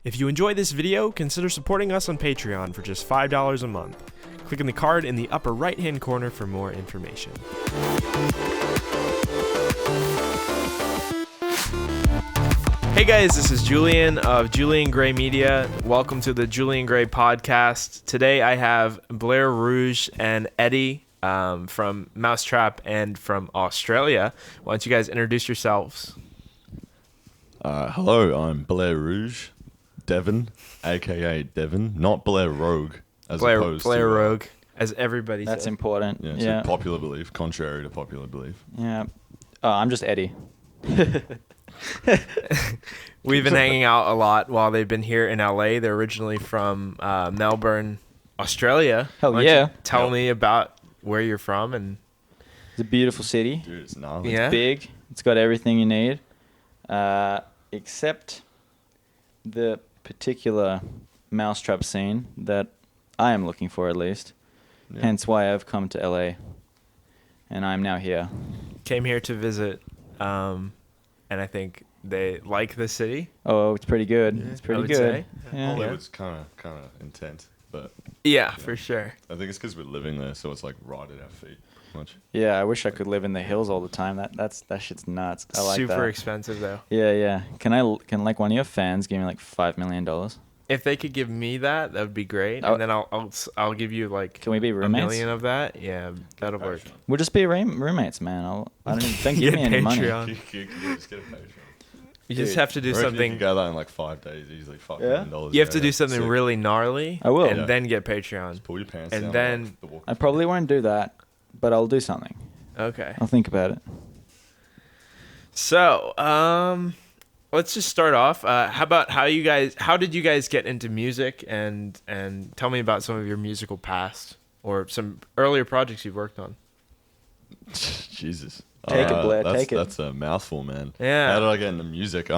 If you enjoy this video, consider supporting us on Patreon for just $5 a month. Click on the card in the upper right-hand corner for more information. Hey guys, this is Julian of Julian Gray Media. Welcome to the Julian Gray podcast. Today I have BLAIR ROUGE and Eddie from Mau5trap and from Australia. Why don't you guys introduce yourselves? Hello, I'm BLAIR ROUGE, Devin, aka Devin, not BLAIR ROUGE, as opposed to BLAIR ROUGE, as everybody That's said. important. Yeah, Yeah. to popular belief, contrary to popular belief. Yeah. Oh, I'm just Eddie. We've been hanging out a lot while they've been here in LA. They're originally from Melbourne, Australia. Hell Why don't yeah. you tell me about where you're from and It's a beautiful city. Dude, it's gnarly. yeah. Big. It's got everything you need, except the particular Mau5trap scene that I am looking for, at least. Yeah. Hence why I've come to LA, and I'm now here. Came here to visit, and I think they like the city. Oh, it's pretty good. Yeah, It's I pretty would good. say. Yeah. Hollywood's kind of intense, but Yeah, for sure. I think it's because we're living there, so it's like right at our feet. Much. Yeah, I wish I could live in the hills all the time. That shit's nuts. I like Super that. expensive though. Yeah. Can like one of your fans give me like $5 million? If they could give me that, that would be great. Oh. And then I'll give you like Can we be a roommates? million of that. Yeah, that'll work. We'll just be roommates, man. I don't even don't give me Get any money. Patreon. You just get a Patreon. You just Dude, have to do I reckon You something. can go there in like 5 days, easily $5 Yeah? million. You have to do something Sick. really gnarly. I will. And Yeah. then get Patreon. Just pull your pants and down. then- like the walk- I probably won't do that, but I'll do something. Okay. I'll think about it. So, let's just start off. How did you guys get into music and tell me about some of your musical past or some earlier projects you've worked on. Jesus. Take it, Blair, take it. That's a mouthful, man. Yeah. How did I get into music?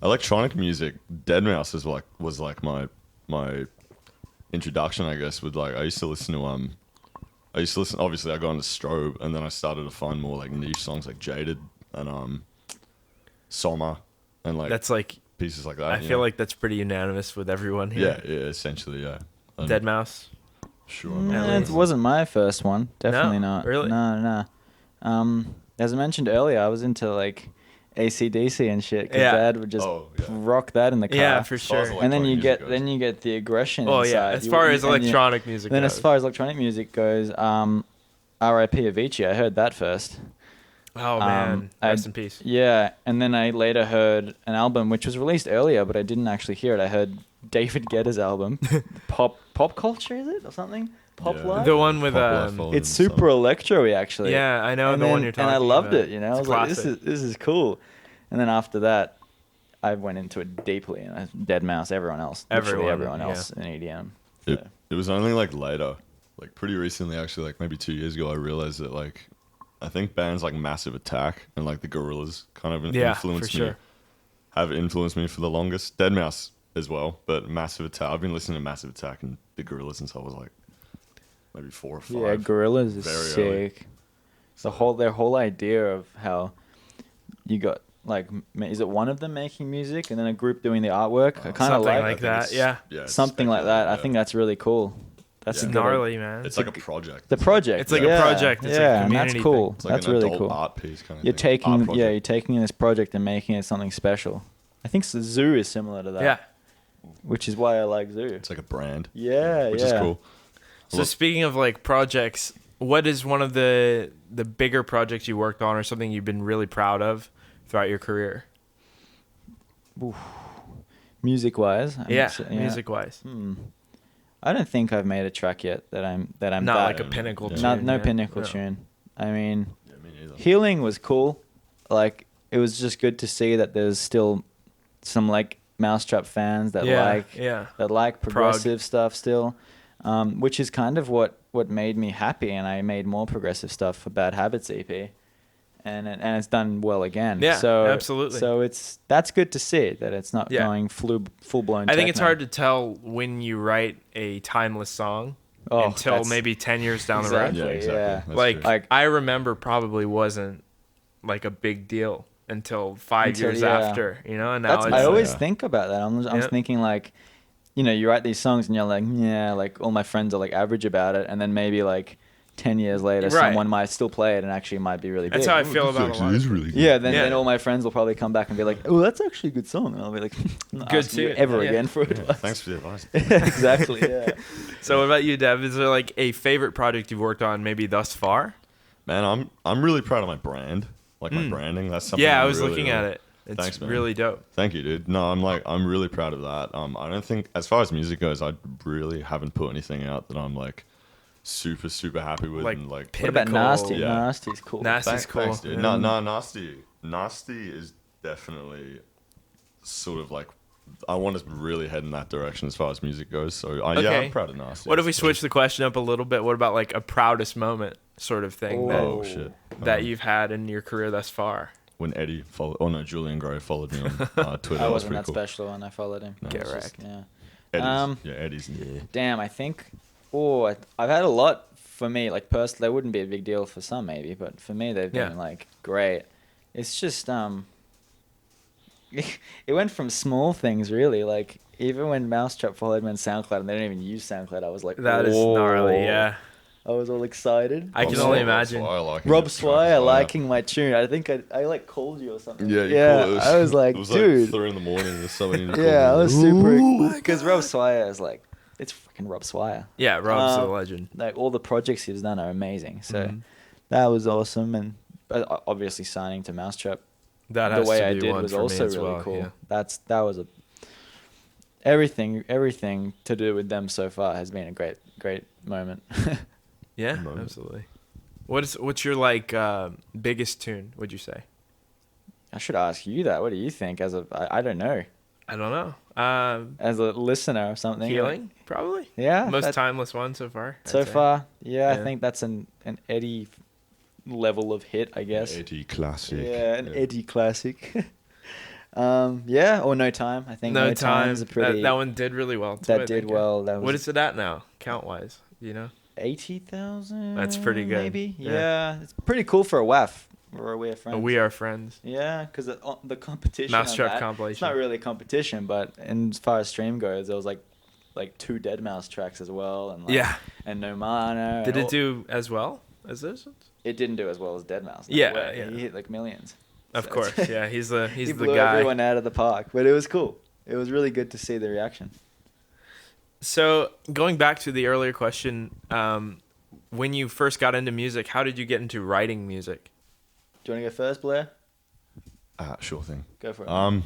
Electronic music, deadmau5 was like my introduction, I guess. With like, I used to listen. Obviously, I got into Strobe, and then I started to find more like niche songs like Jaded and Sommer, and like That's like pieces like that. I feel like that's pretty unanimous with everyone here. yeah, essentially, yeah. And Deadmau5. Sure. Yeah, It wasn't my first one. Definitely No? not. Really? No. As I mentioned earlier, I was into like AC/DC and shit. Cause Yeah. Dad would just rock that in the car. Yeah, for far as sure. like- And then you electronic get music goes. you get the aggression. Oh inside. yeah, as You- far as and you- electronic music Then goes. as far as electronic music goes, R.I.P. Avicii. I heard that first. Oh man, I- rest in peace. Yeah, and then I later heard an album which was released earlier, but I didn't actually hear it. I heard David Guetta's album, Pop Culture, is it or something? Pop Yeah. Life. The one with Pop Life Fold It's and super stuff. electro-y actually. yeah, I know and the then, one you're talking about. And I loved it. You know, I It's was like, classic. this is cool. And then after that, I went into it deeply. And Deadmau5, everyone else, literally everyone yeah. else in EDM. It was only like later, like pretty recently actually, like maybe 2 years ago, I realized that like I think bands like Massive Attack and like the Gorillaz kind of Yeah, influenced for me, sure. have influenced me for the longest. Deadmau5 as well, but Massive Attack. I've been listening to Massive Attack and the Gorillaz since I was like maybe 4 or 5. Yeah, Gorillaz is Very early. sick. Their whole idea of how you got like, is it one of them making music and then a group doing the artwork? I kind of Something like like that, yeah. it's something like that. I spectacular, think that's really cool. That's It's a good gnarly, man. it's like a project. The project. It's like a yeah, project, it's a yeah, and community that's cool. It's like That's an really adult cool. art piece kind of You're thing. Art taking project. you're taking this project and making it something special. I think Zoo is similar to that. Yeah. Which is why I like Zoo. It's like a brand. Yeah, which yeah. is cool. So Look- speaking of like projects, what is one of the bigger projects you worked on or something you've been really proud of throughout your career? Music wise. Music wise. I don't think I've made a track yet that I'm Not that like a pinnacle Yeah. tune. no yeah. pinnacle No. tune. I mean, Yeah, me neither. Healing was cool. Like it was just good to see that there's still some like Mau5trap fans that like progressive stuff still, which is kind of what made me happy, and I made more progressive stuff for Bad Habits EP, and it's done well again. Yeah, so absolutely. So that's good to see that it's not Yeah. going full blown. I think it's hard to tell when you write a timeless song until that's- maybe 10 years down the Exactly. road. Yeah, exactly. yeah. That's Like, true. I remember probably wasn't like a big deal until 5 years after, you know. And now I always think about that. I'm thinking like, you know, you write these songs and you're like, yeah, like all my friends are like average about it, and then maybe like 10 years later, someone might still play it and actually might be really big. That's how I feel about a lot. Really good. Yeah, then all my friends will probably come back and be like, oh, that's actually a good song. And I'll be like, I'm not good asking you ever again for advice. Thanks for the advice. Exactly, yeah. So what about you, Dev? Is there like a favorite project you've worked on maybe thus far? Man, I'm really proud of my brand. Like my branding. That's something I was looking at it. It's Thanks, man. really dope. Thank you, dude. No, I'm really proud of that. I don't think, as far as music goes, I really haven't put anything out that I'm like super, super happy with. Like, and like, what about Nasty? Yeah. Nasty's cool. Nasty's cool. Thanks, dude. No, Nasty is definitely sort of like, I want to really head in that direction as far as music goes. So yeah, I'm proud of Nasty. What if we switch the question up a little bit? What about like a proudest moment sort of thing that you've had in your career thus far? When Julian Gray followed me on Twitter. I wasn't that special when I followed him. No, get wrecked. Yeah. Eddie's. Yeah. Damn, I think. I've had a lot for me. Like personally, they wouldn't be a big deal for some maybe, but for me, they've been like great. It's just it went from small things really. Like even when Mau5trap followed me on SoundCloud and they don't even use SoundCloud, I was like, that is gnarly. Yeah. I was all excited. I can only imagine. Rob Swire liking my tune. I think I like called you or something. Yeah. I was like, it was dude. Like 3 a.m. or something. Yeah, I was super because Rob Swire is like, it's freaking Rob Swire. Yeah, Rob's a legend. Like all the projects he's done are amazing. So that was awesome, and obviously signing to Mau5trap the way I did was also really cool. Yeah. That was everything to do with them so far has been a great moment. Yeah, absolutely. What's your like biggest tune, would you say? I should ask you that. What do you think? I don't know. I don't know. As a listener or something. Healing, probably. Yeah. Most timeless one so far. So far, yeah, I think that's an Eddie level of hit, I guess. Eddie classic. Yeah, Eddie classic. Or No Time. I think No Time's a pretty. That one did really well too. That did well. What is it at now, count wise? You know. 80,000. That's pretty good. Maybe. Yeah, it's pretty cool for a WAF or a We Are Friends. We Are Friends. Yeah, because the competition. Mau5trap compilation. It's not really a competition, but as far as stream goes, there was like 2 Deadmau5 tracks as well, and and No Mana. Did it do as well as this? It didn't do as well as Deadmau5. Yeah. He hit like millions. Of course, yeah. He's the he the blew guy. Everyone out of the park, but it was cool. It was really good to see the reaction. So going back to the earlier question, when you first got into music, how did you get into writing music? Do you want to go first, Blair? Sure thing. Go for it.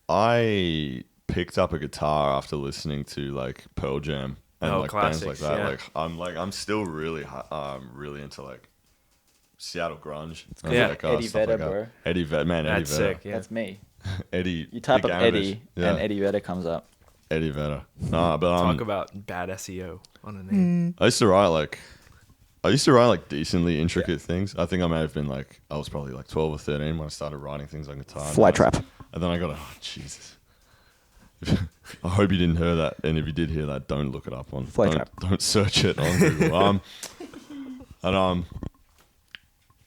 I picked up a guitar after listening to like Pearl Jam and like bands like that. Yeah. I'm still really into like Seattle grunge. Like, Eddie Vedder, bro. Eddie Vedder, man. That's Eddie Vedder. sick. Yeah. That's me. Eddie. You type up Eddie, and Eddie Vedder comes up. Eddie Vedder. Nah, but talk about bad SEO on a name. I used to write like decently intricate things. I think I may have been like, I was probably like 12 or 13 when I started writing things on guitar. Flytrap. And then I got Jesus. I hope you didn't hear that, and if you did hear that, don't look it up on. Don't search it on Google.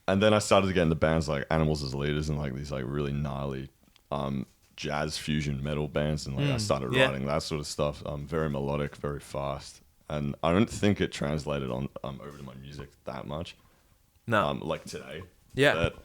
And then I started to get into bands like Animals as Leaders and like these like really gnarly jazz fusion metal bands, and like I started writing that sort of stuff. Very melodic, very fast, and I don't think it translated on over to my music that much. No, like today. Yeah, but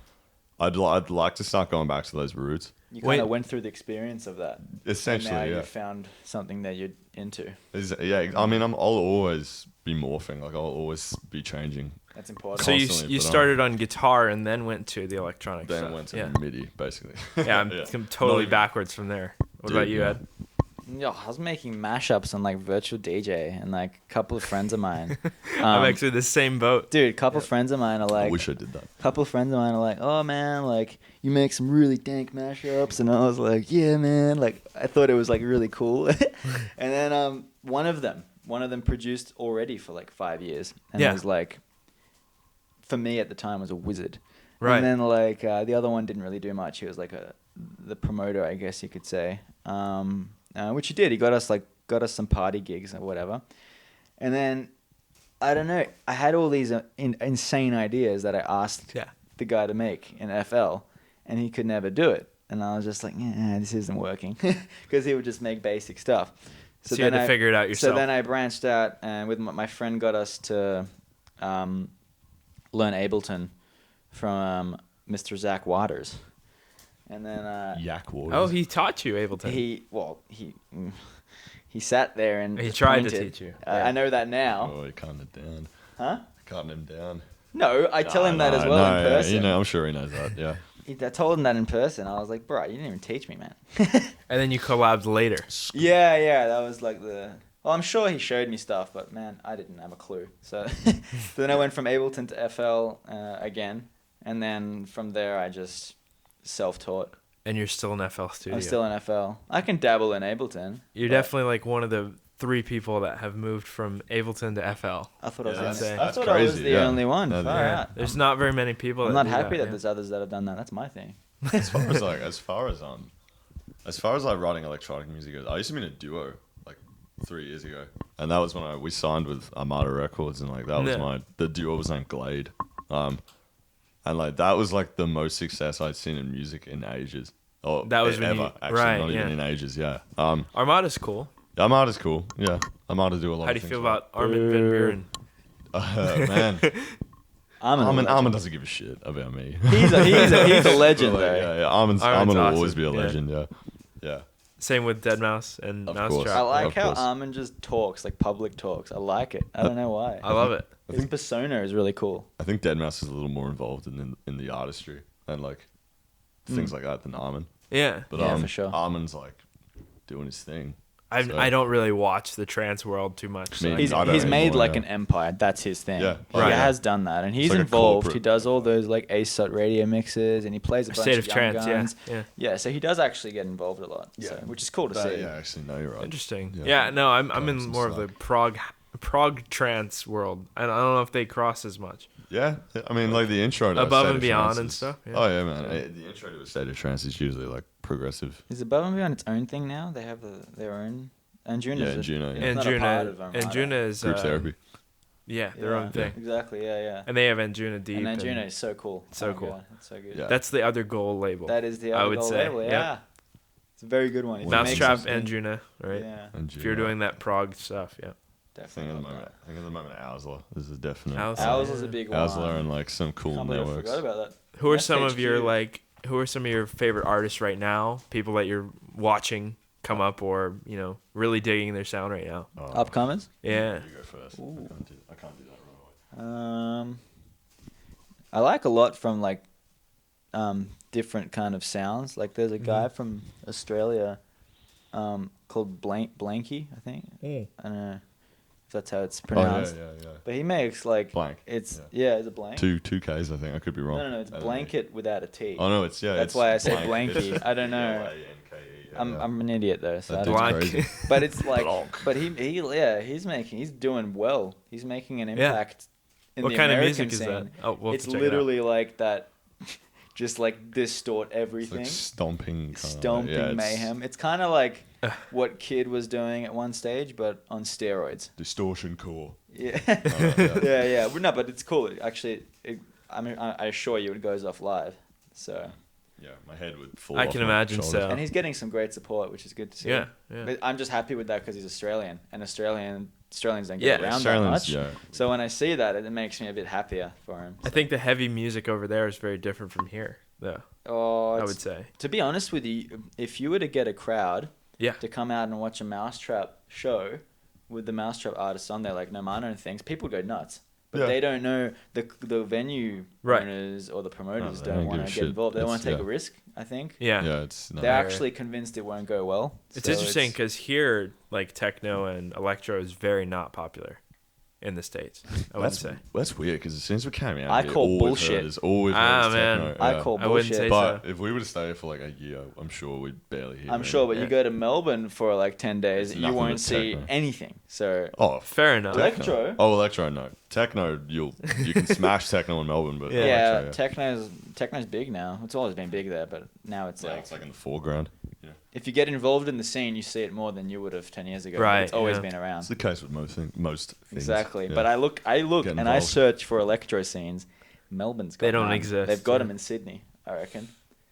I'd like to start going back to those roots. You kind of went through the experience of that. Essentially, and now you found something that you're into. Yeah, I mean, I'll always be morphing. Like I'll always be changing. That's important. So you started on guitar and then went to the electronic stuff. Then went to MIDI, basically. Yeah, I'm totally backwards from there. What about you, Ed? Yo, I was making mashups on like Virtual DJ, and like a couple of friends of mine. I'm actually the same boat. Dude, a couple of friends of mine are like... I wish I did that. A couple of friends of mine are like, oh man, like you make some really dank mashups, and I was like, yeah man, like I thought it was like really cool. And then one of them produced already for like 5 years, and it was like, for me at the time, was a wizard. Right. And then like the other one didn't really do much. He was like the promoter, I guess you could say. Which he did. He got us some party gigs or whatever. And then I don't know. I had all these insane ideas that I asked the guy to make in FL. and he could never do it. And I was just like, this isn't working, because he would just make basic stuff. So you had to figure it out yourself. So then I branched out, and with my friend got us to learn Ableton from Mr. Zach Waters. And then Yak Waters. Oh, he taught you Ableton. He sat there and he tried pointed. to teach you. I know that now. Oh, he cutting it down. Huh? Cutting him down. No, I tell him that as well in person. I'm sure he knows that. Yeah. I told him that in person. I was like, bro, you didn't even teach me, man. And then you collabed later. Yeah, that was like well, I'm sure he showed me stuff, but man, I didn't have a clue. So then I went from Ableton to FL again, and then from there I just self-taught. And you're still in FL Studio. I'm still in FL. I can dabble in Ableton. You're definitely like one of the 3 people that have moved from Ableton to FL. I thought I was crazy, I was the only one. There's not very many people. I'm not happy that there's others that have done that. That's my thing. As far as like writing electronic music goes, I used to be in a duo like 3 years ago, and that was when we signed with Armada Records, and like that was the duo was named Glade, and like that was like the most success I'd seen in music in ages. Oh, that was ever actually, not even in ages. Yeah. Armada's cool. Armada's cool. Yeah, Armada do a lot. How do you feel about Armin van Buuren? Man. Armin doesn't give a shit about me. He's a legend, though. Yeah. Armin will always be a legend. Yeah. Same with Deadmau5 and Mau5trap's. I like how Armin just talks, like public talks. I like it. I don't know why. I love it. His persona is really cool. I think Deadmau5 is a little more involved in the artistry and like things like that than Armin. Yeah. But for sure. Armin's like doing his thing. I don't really watch the trance world too much. So. He's made like an empire. That's his thing. Yeah. He has done that, and he's like involved. He does all those like ASOT radio mixes, and he plays a bunch State of of Trance. guns. Yeah. So he does actually get involved a lot. Yeah. So, which is cool to see. Yeah, actually, no, you're right. Interesting. Yeah, no, I'm in more of the prog trance world. I don't know if they cross as much. Yeah, I mean, like the intro to Above and Beyond and stuff. Yeah. Oh yeah, man. The intro to a State of Trance is usually like progressive. Is Above and Beyond its own thing now? They have their own. And Juno. Yeah, Juno. And Juno is group therapy. Yeah, their own thing. Exactly. Yeah. And they have Anjuna Deep. And Anjuna is so cool. So cool. God, it's so good. Yeah. That's the other goal label. That is the other goal label. Yeah. It's a very good one. Mau5trap and Anjuna, right? Yeah. If you're doing that prog stuff, yeah. Definitely. I think at the moment, Owsler. This is definitely. Owsler's a big one. Owsler and like some cool networks. I forgot about that. Who are some of your favorite artists right now? People that you're watching come up, or really digging their sound right now? Upcomers? Yeah. You go first. I can't do that right away. I like a lot from like different kind of sounds. Like there's a guy from Australia called Blanky, I think. I don't know if that's how it's pronounced. Oh, yeah. But he makes like blank. It's is it blank? Two Ks, I think. I could be wrong. No, it's blanket without a T. Oh no, it's That's why I said blanky. I don't know. I'm an idiot though, so crazy. But it's like, but he's doing well. He's making an impact in what the kind American of music scene. is that? Oh, we'll it's literally like that, just like distort everything. It's like stomping mayhem. It's kind of like what Kid was doing at one stage, but on steroids. Distortion core. Yeah. Yeah. No, but it's cool. Actually, I assure you, it goes off live. So. Yeah, my head would fall. I can imagine so. And he's getting some great support, which is good to see. Yeah. But I'm just happy with that because he's Australian, and Australians don't get around that much. Yeah. So when I see that, it makes me a bit happier for him. So. I think the heavy music over there is very different from here, though. I would say. To be honest with you, if you were to get a crowd to come out and watch a Mau5trap show with the Mau5trap artists on there, like Nomano and things, people go nuts. But they don't know, the venue owners or the promoters don't want to get involved. They don't want to take a risk, I think. Yeah. They're actually convinced it won't go well. It's interesting because here, like, techno and electro is very not popular in the States, I would say. That's weird because as soon as we came out, I call bullshit. Techno. I call bullshit. But if we were to stay for like a year, I'm sure we'd barely hear I'm sure, but you go to Melbourne for like 10 days, you won't see anything. So fair enough. Electro? Electro, no. Techno, you can smash techno in Melbourne, but techno's big now. It's always been big there, but now it's it's like in the foreground. Yeah. If you get involved in the scene, you see it more than you would have 10 years ago. Right. It's always been around. It's the case with most things. Exactly. Yeah. But I look and I search for electro scenes. Melbourne's got They don't none. exist. They've got them in Sydney, I reckon.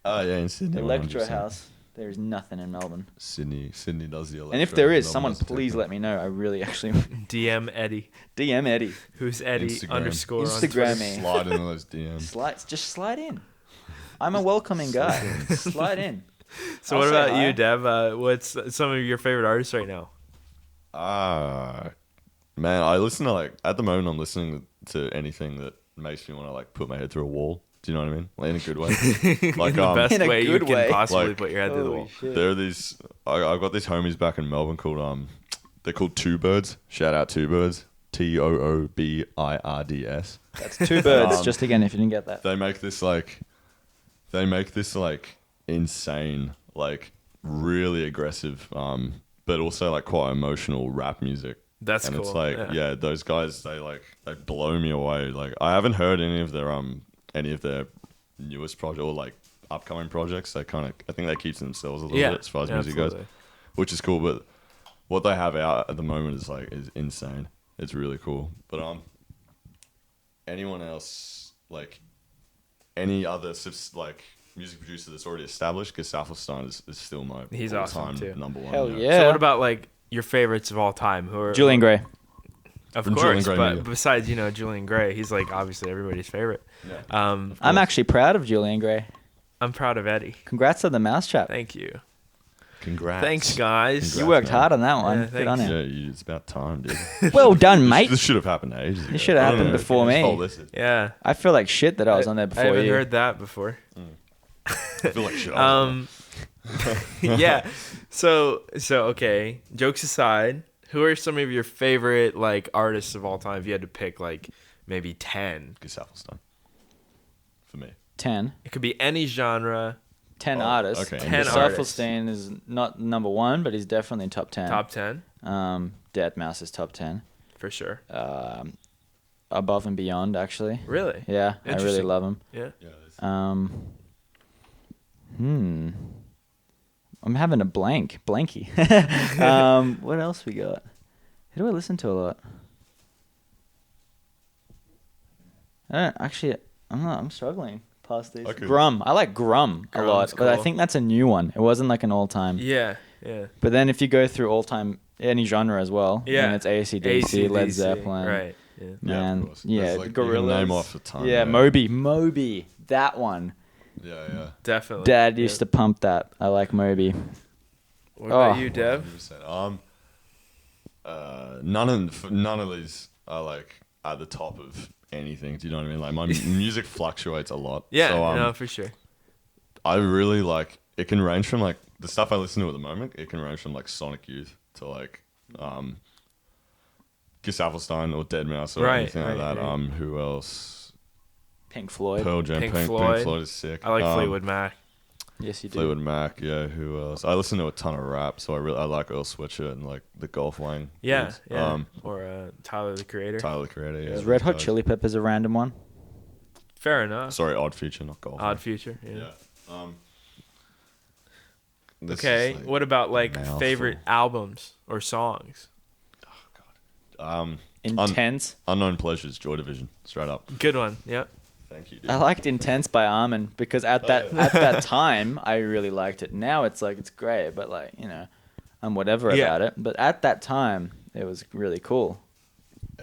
Oh yeah, in Sydney. Electro 100%. house. There is nothing in Melbourne. Sydney does the electro. And if there is, Melbourne someone does the please techno. let me know. I really actually DM Eddie. DM Eddie. Who's Eddie Instagram. underscore on Instagram Twitter. me. Slide into those DMs. Just slide in. I'm a welcoming guy. Slide in. So I'll what say about hi. you, Dev? What's some of your favorite artists right now? Man, I listen to at the moment I'm listening to anything that makes me want to put my head through a wall. Do you know what I mean? Like, in a good way. Like In the best In a way you good can way. possibly Like, put your head through the Holy wall. shit. there are these. I've got these homies back in Melbourne called they're called Two Birds. Shout out Two Birds. TOOBIRDS. That's two birds. Just again, if you didn't get that. They make this insane, really aggressive, but also quite emotional rap music. That's And cool. it's yeah, those guys they blow me away. I haven't heard any of their newest project or upcoming projects. I think they keep to themselves a little bit as far as music goes, which is cool. But what they have out at the moment is insane. It's really cool. But anyone else any other music producer that's already established, Gesaffelstein is still my He's all-time awesome, too. number one. Hell yeah. So what about your favorites of all time? Who are Julian Gray. Of From course, Julian Gray but Media. besides Julian Gray, he's obviously everybody's favorite. Yeah. I'm actually proud of Julian Gray. I'm proud of Eddie. Congrats on the Mau5trap. Thank you. Congrats. Thanks, guys. Congrats. You worked man. hard on that one. Yeah, Good on thanks. you. Yeah, it's about time, dude. Well done, mate. This should have happened ages ago. It should have I don't happened know. before Just me. hold this. Yeah. I feel like shit that I was on there before I haven't you. heard that before. I feel like shit. I was Yeah. So okay. Jokes aside, who are some of your favorite artists of all time? If you had to pick maybe 10, Gesaffelstein. For me. 10. it could be any genre. 10 Oh, artists. okay. 10 Gesaffelstein is not number one, but he's definitely in top 10. Top 10 Deadmau5 is top 10. for sure. Above and beyond, actually. Really? Yeah, I really Interesting. love him. Yeah. Yeah. I'm having a blanky. What else we got? Who do I listen to a lot? I'm struggling past these. Okay. Grum. I like Grum a lot, Grum's but I cool. think that's a new one. It wasn't an all-time. Yeah. Yeah. But then if you go through all-time, any genre as well, Yeah. then it's AC/DC, Led AC/DC, Zeppelin. Right. Yeah. Man, of course. yeah, There's, the you can Gorillaz. name off a ton. Yeah, Moby, that one. Yeah. Definitely. Dad used to pump that. I like Moby. What about Oh. you, Dev? 100%. None of these are at the top of anything. Do you know what I mean? My music fluctuates a lot. Yeah. So, No, for sure. I really it can range from the stuff I listen to at the moment. It can range from Sonic Youth to Gesaffelstein or Deadmau5 or Right, anything like right, that. right. Who else? Pink Floyd. Pearl Jam. Pink Pink Floyd. Floyd is sick. I like Fleetwood Mac. Yes, you do. Fleetwood Mac. Yeah. Who else? I listen to a ton of rap, so I like Earl Sweatshirt and the Golf Wang. Yeah. dudes. Yeah. Or Tyler the Creator. Tyler the Creator. Yeah. Is Red those Hot guys. Chili Peppers a random one? Fair enough. Sorry, Odd Future, not Golf. Odd Future. Yeah. Yeah. This Okay. is, What about mouthful. favorite albums or songs? Intense. Unknown Pleasures, Joy Division, straight up. Good one. Yeah. Thank you, dude. I liked Intense by Armin because at that time I really liked it. Now it's it's great, but I'm whatever Yeah. about it. But at that time it was really cool.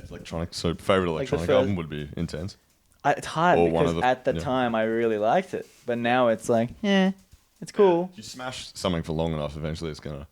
Electronic. So favorite electronic first- album would be Intense. It's hard Or one because of the- at the yeah. time I really liked it, but now it's it's cool. You smash something for long enough, eventually it's gonna.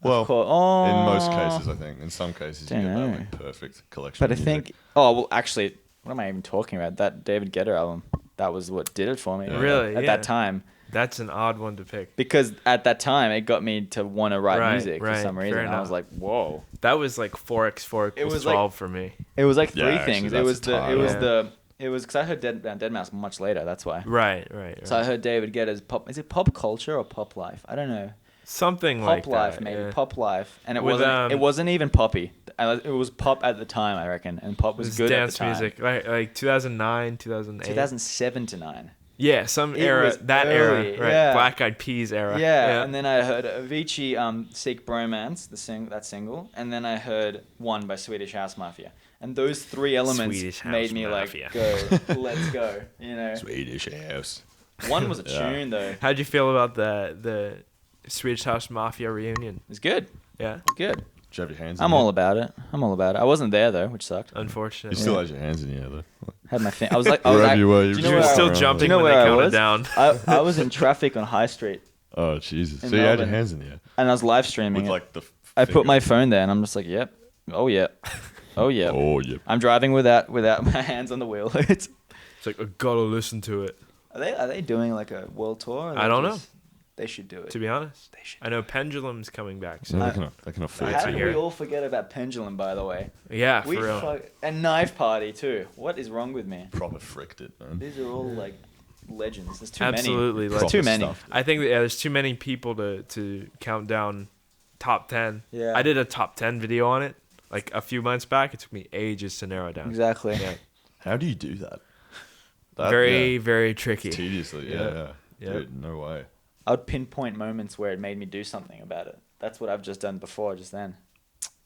Of Well, course. Oh, in most cases, I think. In some cases, you get Dunno. that perfect collection. But I of music. think. Oh well, actually, what am I even talking about? That David Guetta album. That was what did it for me. Yeah. Really? At Yeah. that time. That's an odd one to pick. Because at that time, it got me to want to write Right, music for right, some fair reason. I enough. was like, whoa. That was 4x4 It was was 12 for me. It was Yeah, three actually, things. It that's was a the. tie, It was yeah. the. It was because I heard Deadmau5 much later. That's why. Right. So I heard David Guetta's pop. Is it Pop Culture or Pop Life? I don't know. Something Pop like Life, that. maybe yeah. Pop Life, and it With, wasn't. It wasn't even poppy. It was pop at the time, I reckon, and pop It was was good dance at the time. music. Like 2009, 2008. 2007 to 9. Yeah, some It era. was That early, era. Right. yeah. Black Eyed Peas era. Yeah, and then I heard Avicii, "Seek Bromance," that single, and then I heard "One" by Swedish House Mafia, and those three elements Swedish House made me Mafia. go, "Let's go," Swedish House. One was a Yeah. tune though. How'd you feel about the Swedish House Mafia reunion? It's good. Yeah. It's good. Did you have your hands in I'm the air? all about it. I wasn't there though, which sucked. You Unfortunately. still had your hands in the air though. Had my I was like, Wherever you were, do you You know were where still I, jumping do you know when where they I counted was? down. I was in traffic on High Street Oh Jesus! In So you had your Melbourne. hands in the air and I was live streaming with it. like the. I put my phone there and I'm just like, yep. Oh yeah. Oh yeah. Oh yeah. I'm driving without my hands on the wheel. It's like, I gotta listen to it. Are they doing like a world tour? Or I don't know. They should do it. To be honest. They should. I know Pendulum's coming back soon. Yeah, they can afford How to did hear we it. all forget about Pendulum, by the way? Yeah, for real. And Knife Party too. What is wrong with me? proper fricked it, man. These are all like legends. There's too Absolutely. many. Like, There's too many. Stuff, dude. I think there's too many people to count down top 10. Yeah. I did a top 10 video on it like a few months back. It took me ages to narrow it down. Exactly. Yeah. How do you do that? Very tricky. Tediously, yeah. Yeah. Dude, no way. I would pinpoint moments where it made me do something about it. That's what I've just done before, just then.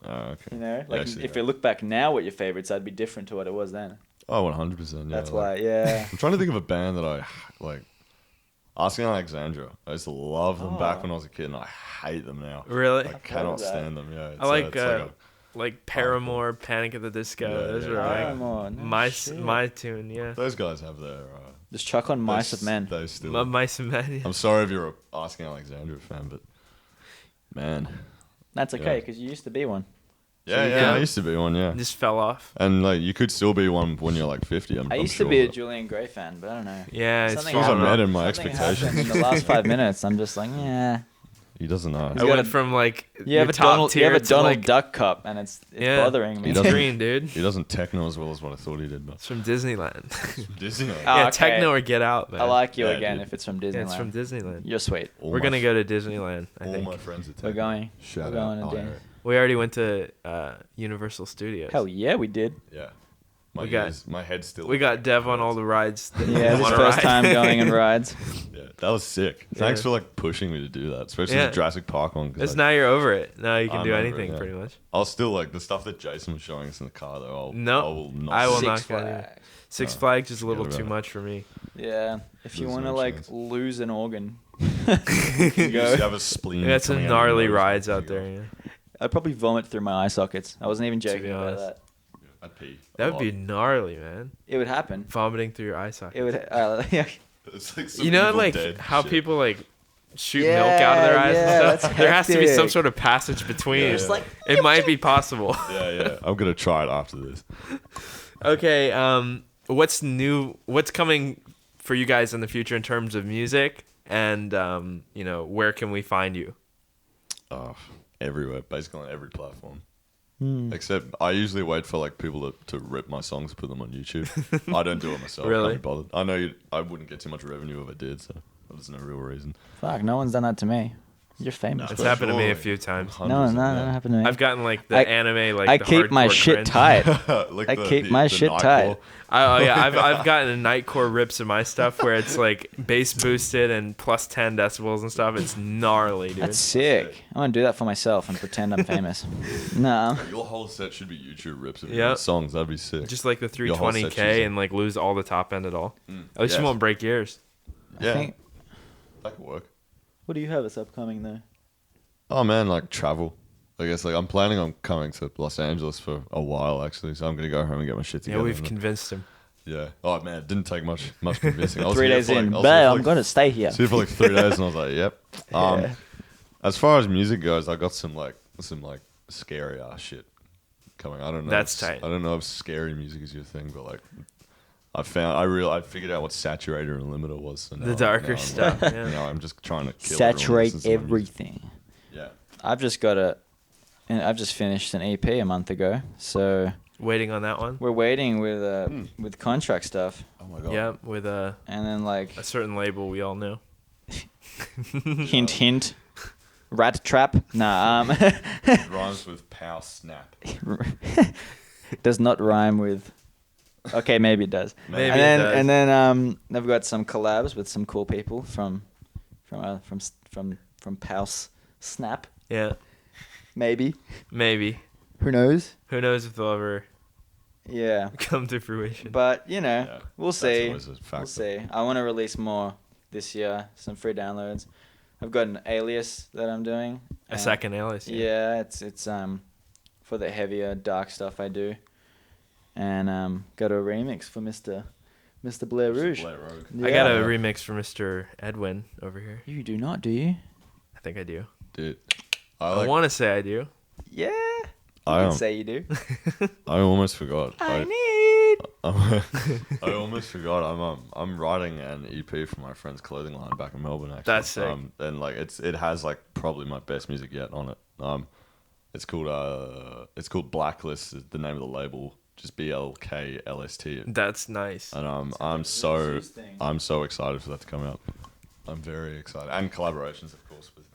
Oh, okay. You know, Yeah, like I see if that. you look back now, what your favorites, I'd be different to what it was then. Oh, 100%. Yeah, That's like- why, yeah. I'm trying to think of a band that I like. Asking Alexandria. I used to love them back Oh. when I was a kid, and I hate them now. Really? I heard cannot of that. stand them. Yeah, it's, I like it's like Paramore, Panic at the Disco. Yeah, Those yeah, are yeah. like Paramore, no my shit. my tune. Yeah. those guys have their. Just chuck on Mice of Men. They still. Mice and Men. I'm sorry if you're a Asking Alexandria fan, but man. That's okay, Yeah. because you used to be one. Yeah, you yeah, can- I used to be one, yeah. Just fell off. And like you could still be one when you're like 50. I used to be a Julian Gray fan, but I don't know. Yeah, it's Something As soon as I fallen met off. him, my Something expectations. happened in the last 5 minutes. I'm just like, yeah. He doesn't know. I He's got went a- from like You have your a top Donald, you tier have a to, Donald like, Duck cup, and it's Yeah. bothering me. He It's doesn't- green, dude. He doesn't techno as well as what I thought he did, but It's from Disneyland. Disney. Ah, yeah, okay. techno or Get Out, man. I like you Yeah, again dude. if it's from Yeah, Disneyland. it's from Disneyland. You're sweet. We're gonna go to Disneyland. I All think my friends are We're techno. going. Shout We're out. going Oh, to yeah. we already went to Universal Studios. Hell yeah, we did. Yeah. My We got- ears, my head's still. We got Dev on all the rides. That Yeah, we this is wanna first ride. time going on rides. Yeah, that was sick. Thanks Yeah. for like pushing me to do that, especially Yeah. the Jurassic Park one. 'cause, It's like, now you're over it. Now you can I'm do over it, anything yeah. pretty much. I'll still like the stuff that Jason was showing us in the car though. No, I will not. I will see. not. Six go there. Flags. Six No, Flags is a little forget too about it. much for me. Yeah, if you There's want to no like chance. lose an organ, You just have a spleen. We got some coming out of your gnarly nose rides once out you go. there. Yeah. I'd probably vomit through my eye sockets. I wasn't even To be joking about honest. that. I'd pee. a That would lot. be gnarly, man. It would happen. Vomiting through your eye socket. It would. Yeah. It's like some You know, Evil like Dead how shit. people like shoot milk out of their eyes Yeah, and that's stuff. There has to be some hectic. sort of passage between. Yeah, Just yeah. like It might be possible. Yeah, yeah. I'm gonna try it after this. Okay, what's new? What's coming for you guys in the future in terms of music? And where can we find you? Oh, everywhere, basically on every platform. Hmm. Except I usually wait for like people to rip my songs and put them on YouTube. I don't do it myself. Really? Can't be bothered. I know I wouldn't get too much revenue if I did, so there's no real reason. Fuck, no one's done that to me. You're famous. It's For bro. happened to me a sure. few times. No, no, that happened to me. I've gotten like the I- anime, like I the keep my hardcore shit cringe. tight. like I keep my shit Nightcore. tight. I've gotten nightcore rips in my stuff where it's like bass boosted and plus 10 decibels and stuff. It's gnarly, dude. That's sick. I want to do that for myself and pretend I'm famous. No. Your whole set should be YouTube rips of Yep. your songs. That'd be sick. Just like the Your whole 320K section's- and like lose all the top end at all. At least yes. you won't break ears. Yeah, I think, that could work. what do you have us upcoming though? Oh man, like travel. I guess like I'm planning on coming to Los Angeles for a while actually, so I'm gonna go home and get my shit Yeah, together. we've and- convinced him. yeah. Oh man, it didn't take much convincing. I was 3 here days for, like- in. I was Babe, here for, I'm like, going to stay here. here for like 3 days, and I was like, yep. Yeah. As far as music goes, I got some scary ass shit coming. I don't know. That's tight. I don't know if scary music is your thing, but like I figured out what saturator and limiter was. So The darker I'm, stuff, yeah. Now I'm just trying to kill Saturate everyone who listens to my music. everything. Yeah. I've just finished an EP a month ago, so Waiting on that one. we're waiting with contract stuff, Oh my god. Yeah, with a and then like certain label we all know. hint hint, rat trap. Nah, It rhymes with pow snap. does not rhyme with. Okay, maybe it does. Maybe and it then does. and then I've got some collabs with some cool people from Pouse Snap. Yeah, Maybe. maybe. Who knows? Who knows if they'll ever Yeah. come to fruition. But, Yeah, we'll that's see. always a factor. We'll see. I want to release more this year. Some free downloads. I've got an alias that I'm doing. A second alias. Yeah, it's for the heavier dark stuff I do, and got a remix for Mr. BLAIR ROUGE. BLAIR ROUGE. Yeah. I got a remix for Mr. Edwin over here. You do not, do you? I think I do. Dude, I want to say I do. Yeah. I You can say you do. I almost forgot. I almost forgot. I'm writing an EP for my friend's clothing line back in Melbourne. Actually, that's sick. And like it has like probably my best music yet on it. It's called Blacklist. Is the name of the label. Just BLKLST. That's nice. And I'm so excited for that to come out. I'm very excited, and collaborations, of course, with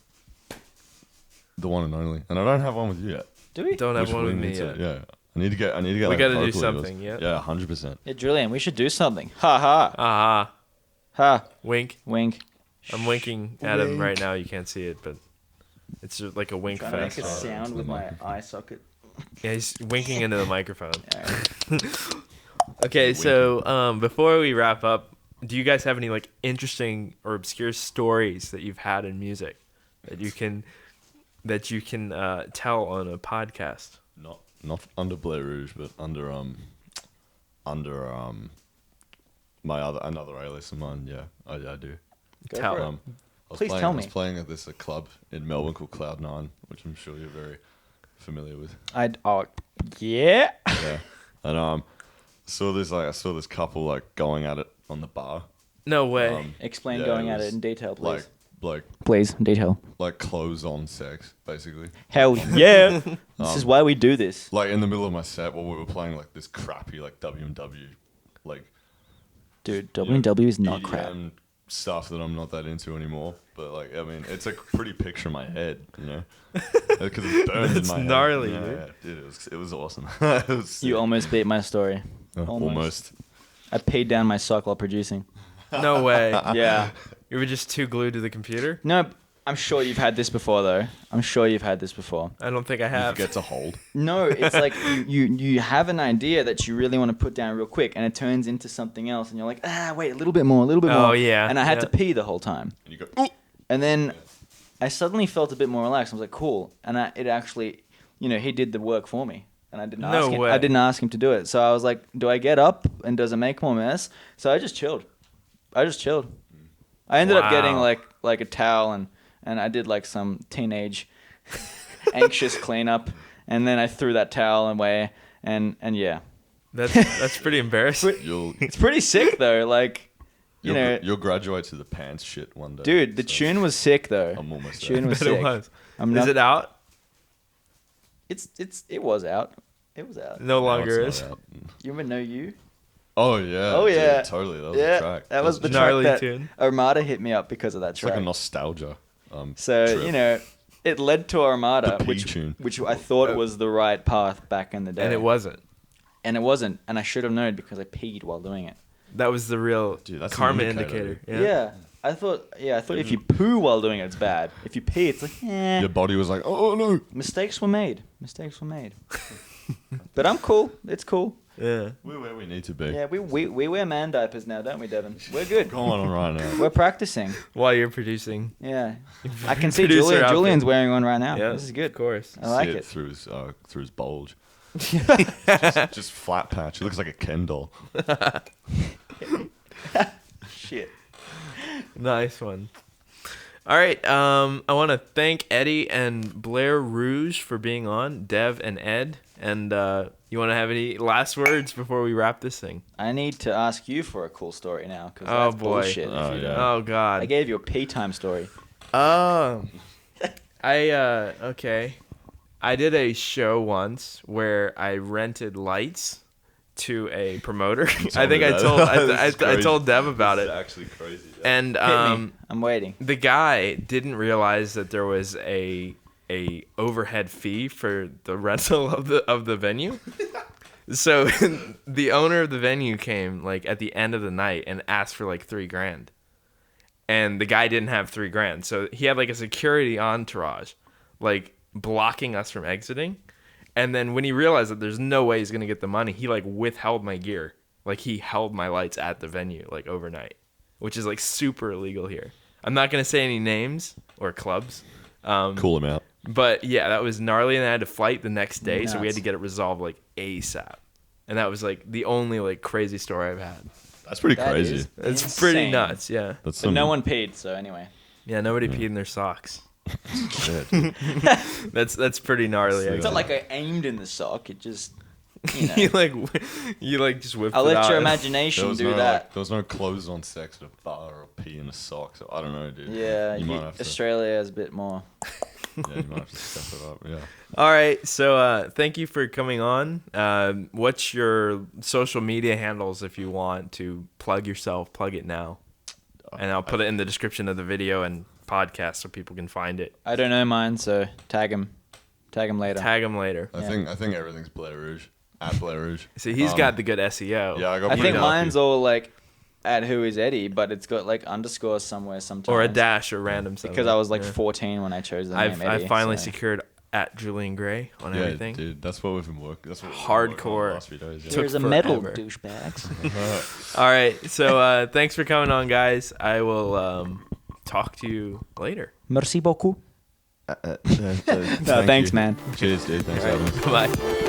the one and only. And I don't have one with you yet. Do we? Don't have one with me yet. Yeah, I need to get. We like, got to do vocally something. yours. Yeah. Yeah, 100%. Yeah, Julian, we should do something. Ha ha. Aha. Ha. Wink. Wink. I'm winking at him right now. You can't see it, but it's just like a wink Trying to make fest. a sound with my eye socket. Yeah, he's winking into the microphone. Alright. Okay, so before we wrap up, do you guys have any like interesting or obscure stories that you've had in music that you can tell on a podcast? Not under BLAIR ROUGE, but under my another alias of mine. Yeah, I do. Go Tell. for it. I Tell was me. playing at this club in Melbourne called Cloud9, which I'm sure you're very familiar with. Yeah. Yeah, and I saw this couple like going at it on the bar. No way. Explain Yeah, going it at was it in detail, please. Like Please, detail. clothes on sex, basically. Hell yeah. This is why we do this. Like in the middle of my set while we were playing like this crappy like W&W, like Dude, W&W is not EDM crap. stuff that I'm not that into anymore. But like, I mean, it's a pretty picture in my head, you know, because it's burned That's in my gnarly, head. dude. Yeah, dude, it was awesome. It was sick. You almost beat my story. Almost. I peed down my sock while producing. No way. Yeah. You were just too glued to the computer? No, I'm sure you've had this before, though. I'm sure you've had this before. I don't think I You have. forget to hold. No, it's like you have an idea that you really want to put down real quick, and it turns into something else, and you're like, wait, a little bit more. Oh, yeah. And I had Yeah. to pee the whole time. And you go, ooh. And then I suddenly felt a bit more relaxed. I was like, cool. And it actually, he did the work for me. And I didn't No ask him. way. I didn't ask him to do it. So I was like, do I get up and does it make more mess? So I just chilled. I ended up getting Wow. like a towel and I did like some teenage anxious cleanup, and then I threw that towel away and yeah. That's pretty embarrassing. It's pretty sick though. Like, You'll graduate to the pants shit one day. dude, the tune was sick though. I'm almost tune there. was But sick. it was. I'm Is not, it out? it was out. It was out. No No, longer it's is. not out. You ever know you? Oh yeah. Oh, dude, yeah. totally. That was Yeah, the track. that was the Gnarly track that tune. Armada hit me up because of that It's track. like a nostalgia. So, trip. it led to Armada, The P which tune. I thought was the right path back in the day. And it wasn't. And it wasn't. And I should have known because I peed while doing it. That was the real Dude, that's an karma indicator. indicator. Yeah. I thought if you poo while doing it, it's bad. If you pee, it's like, Your body was like, oh no. Mistakes were made. But I'm cool. It's cool. Yeah. We're where we need to be. Yeah, we wear man diapers now, don't we, Devin? We're good. Go on right now. We're practicing. While you're producing. Yeah. I can see Producer outfit. Julian's wearing one right now. Yeah, This is good. Of course. I like See it. through his bulge. just flat patch. It looks like a Ken doll. Shit. Nice one. All right. I want to thank Eddie and BLAIR ROUGE for being on, Dev and Ed. And you want to have any last words before we wrap this thing? I need to ask you for a cool story now, because Oh, that's boy. bullshit. if Oh, you yeah. don't. Oh, God. I gave you a pee time story. Oh. Okay. I did a show once where I rented lights to a promoter. I think I told Dev about it. Actually crazy. And Hit me. I'm waiting. the guy didn't realize that there was a overhead fee for the rental of the venue. So the owner of the venue came like at the end of the night and asked for like $3,000. And the guy didn't have $3,000. So he had like a security entourage like blocking us from exiting. And then when he realized that there's no way he's going to get the money, he like withheld my gear. Like he held my lights at the venue like overnight. which is like super illegal here. I'm not gonna say any names or clubs. Cool them out. But yeah, that was gnarly, and I had to flight the next day, so we had Nuts. to get it resolved like ASAP. And that was like the only like crazy story I've had. That's pretty That crazy. is It's pretty insane. nuts, yeah. That's But no one peed, so anyway. Yeah, nobody peed in their socks. Yeah, dude. That's pretty gnarly. It's not Actually. like I aimed in the sock. It just, you know. you like just whipped I'll it let out. your There imagination was do no that. there was no clothes on sex at a bar or pee in a sock. So I don't know, dude. Yeah, you might have to. Australia is a bit more. Yeah, you might have to step it up. Yeah. All right, so thank you for coming on. What's your social media handles if you want to plug yourself? Plug it now, and I'll put it in the description of the video and podcast so people can find it. I don't know mine, so tag him. Tag him later. Tag them later. I think everything's Blair Rouge at Blair Rouge. See, he's got the good SEO. Yeah, I got. I pretty think lucky. mine's all like at Who Is Eddie, but it's got like underscores somewhere sometimes. Or a dash or random something. Because I was like Yeah. 14 when I chose the name Eddie. I finally so. secured at Julian Gray on Yeah, everything. dude, that's what we've been working. That's what we've been Hardcore. working on the last few days, yeah. Took Here's a medal, forever. douchebags. All right, so thanks for coming on, guys. I will talk to you later. Merci beaucoup. No, No, thanks, man. Cheers, dude. Thanks for All having right, us. bye.